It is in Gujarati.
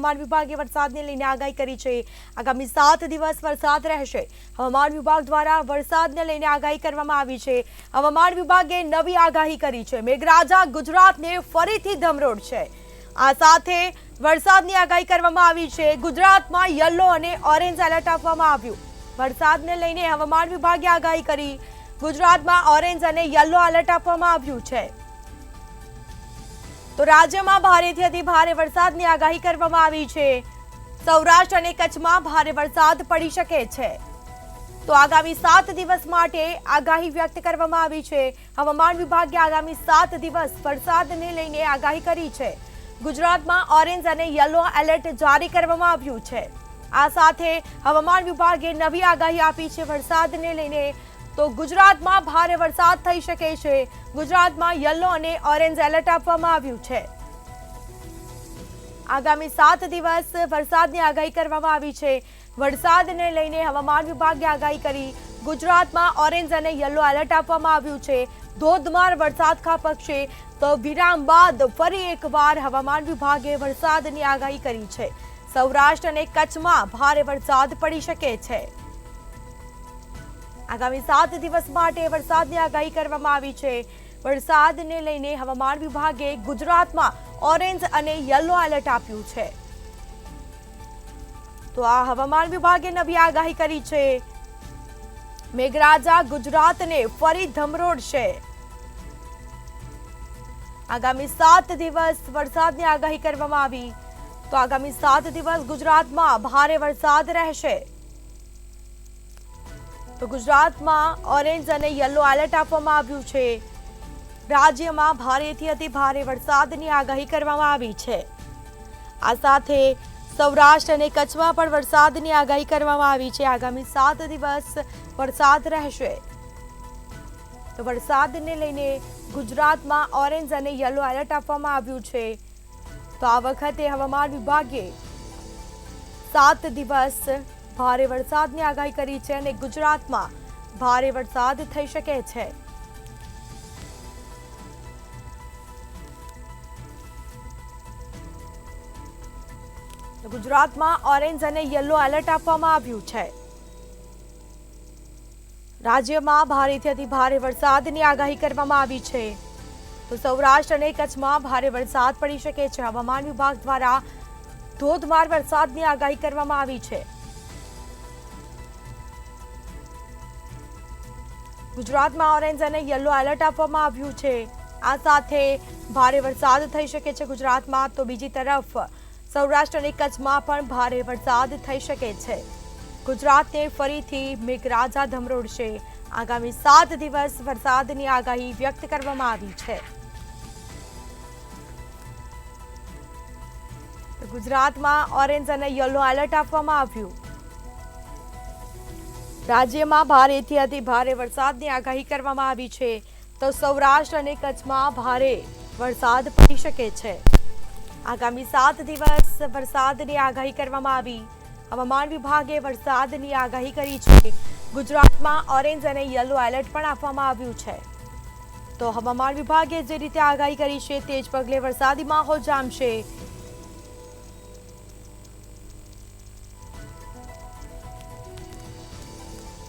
હવામાન વિભાગે વરસાદને લઈને આગાહી કરી છે। આગામી 7 દિવસ વરસાદ રહેશે। હવામાન વિભાગ દ્વારા વરસાદને લઈને આગાહી કરવામાં આવી છે। હવામાન વિભાગે નવી આગાહી કરી છે। મેઘરાજા ગુજરાતને ફરીથી ધમરોળશે। આ સાથે વરસાદની આગાહી કરવામાં આવી છે। ગુજરાતમાં યલો અને ઓરેન્જ એલર્ટ આપવામાં આવ્યું। વરસાદને લઈને હવામાન વિભાગે આગાહી કરી। ગુજરાતમાં ઓરેન્જ અને યલો એલર્ટ આપવામાં આવ્યું છે। તો રાજ્યમાં ભારેથી અતિ ભારે વરસાદની આગાહી કરવામાં આવી છે। સૌરાષ્ટ્ર અને કચ્છમાં ભારે વરસાદ પડી શકે છે। તો આગામી 7 દિવસ માટે આગાહી વ્યક્ત કરવામાં આવી છે। હવામાન વિભાગે આગામી 7 દિવસ વરસાદને લઈને આગાહી કરી છે। ગુજરાતમાં ઓરેન્જ અને યલો એલર્ટ જારી કરવામાં આવ્યું છે। આ સાથે હવામાન વિભાગે નવી આગાહી આપી છે વરસાદને લઈને। તો ગુજરાતમાં ભારે વરસાદ થઈ શકે છે। ગુજરાતમાં યલો અને ઓરેન્જ એલર્ટ આપવામાં આવ્યું છે। આગામી 7 દિવસ વરસાદની આગાહી કરવામાં આવી છે। વરસાદને લઈને હવામાન વિભાગે આગાહી કરી। ગુજરાતમાં ઓરેન્જ અને યલો એલર્ટ આપવામાં આવ્યું છે। ધોધમાર વરસાદ ખાબકશે। તો વિરામ બાદ ફરી એકવાર હવામાન વિભાગે વરસાદની આગાહી કરી છે। સૌરાષ્ટ્ર અને કચ્છમાં ભારે વરસાદ પડી શકે છે। આગામી 7 દિવસ માટે વરસાદની આગાહી કરવામાં આવી છે। વરસાદને લઈને હવામાન વિભાગે ગુજરાતમાં ઓરેન્જ અને યલો એલર્ટ આપ્યું છે। તો આ હવામાન વિભાગે નવી આગાહી કરી છે। મેઘરાજા ગુજરાતને ફરી ધમરોળશે। આગામી 7 દિવસ વરસાદની આગાહી કરવામાં આવી। તો આગામી 7 દિવસ ગુજરાતમાં ભારે વરસાદ રહેશે। તો ગુજરાતમાં ઓરેન્જ અને યલો એલર્ટ આપવામાં આવ્યું છે। રાજ્યમાં ભારેથી અતિ ભારે વરસાદની આગાહી કરવામાં આવી છે। આ સાથે સૌરાષ્ટ્ર અને કચ્છમાં પણ વરસાદની આગાહી કરવામાં આવી છે। આગામી 7 દિવસ વરસાદ રહેશે। તો વરસાદને લઈને ગુજરાતમાં ઓરેન્જ અને યલો એલર્ટ આપવામાં આવ્યું છે। તો આ વખતે હવામાન વિભાગે 7 દિવસ ભારે વરસાદની આગાહી કરી છે અને ગુજરાતમાં ભારે વરસાદ થઈ શકે છે। ગુજરાતમાં ઓરેન્જ અને યલો એલર્ટ આપવામાં આવ્યું છે। રાજ્યમાં ભારેથી અતિ ભારે વરસાદની આગાહી કરવામાં આવી છે। તો સૌરાષ્ટ્ર અને કચ્છમાં ભારે વરસાદ પડી શકે છે। હવામાન વિભાગ દ્વારા ધોધમાર વરસાદની આગાહી કરવામાં આવી છે। ગુજરાતમાં ઓરેન્જ અને યલો એલર્ટ આપવામાં આવ્યું છે। આ સાથે ભારે વરસાદ થઈ શકે છે ગુજરાતમાં। તો બીજી તરફ સૌરાષ્ટ્ર અને કચ્છમાં પણ ભારે વરસાદ થઈ શકે છે। ગુજરાતને ફરીથી મેઘરાજા ધમરોળશે। આગામી 7 દિવસ વરસાદની આગાહી વ્યક્ત કરવામાં આવી છે। ગુજરાતમાં ઓરેન્જ અને યલો એલર્ટ આપવામાં આવ્યું। રાજ્યમાં ભારેથી અતિ ભારે વરસાદની આગાહી કરવામાં આવી છે। તો સૌરાષ્ટ્ર અને કચ્છમાં ભારે વરસાદ પડી શકે છે। આગામી 7 દિવસ વરસાદની આગાહી કરવામાં આવી। હવામાન વિભાગે વરસાદની આગાહી કરી છે। ગુજરાતમાં ઓરેન્જ અને યલો એલર્ટ પણ આપવામાં આવ્યું છે। તો હવામાન વિભાગે જે રીતે આગાહી કરી છે તે જ પગલે વરસાદી માહોલ જામશે।